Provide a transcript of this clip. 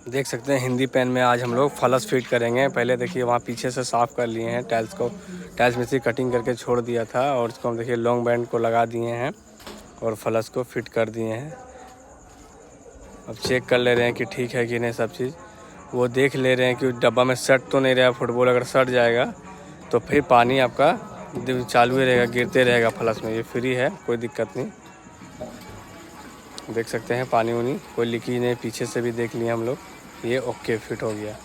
देख सकते हैं हिंदी पेन में आज हम लोग फ्लश फिट करेंगे। पहले देखिए वहाँ पीछे से साफ़ कर लिए हैं टाइल्स को, टाइल्स में से कटिंग करके छोड़ दिया था और इसको हम देखिए लॉन्ग बैंड को लगा दिए हैं और फ्लश को फिट कर दिए हैं। अब चेक कर ले रहे हैं कि ठीक है कि नहीं सब चीज़। वो देख ले रहे हैं कि डब्बा में सट तो नहीं रहा फुटबॉल, अगर सट जाएगा तो फिर पानी आपका चालू ही रहेगा, गिरते रहेगा फ्लश में। ये फ्री है, कोई दिक्कत नहीं। देख सकते हैं पानी वानी कोई लीकेज नहीं, पीछे से भी देख लिए हम लोग। ये ओके फिट हो गया।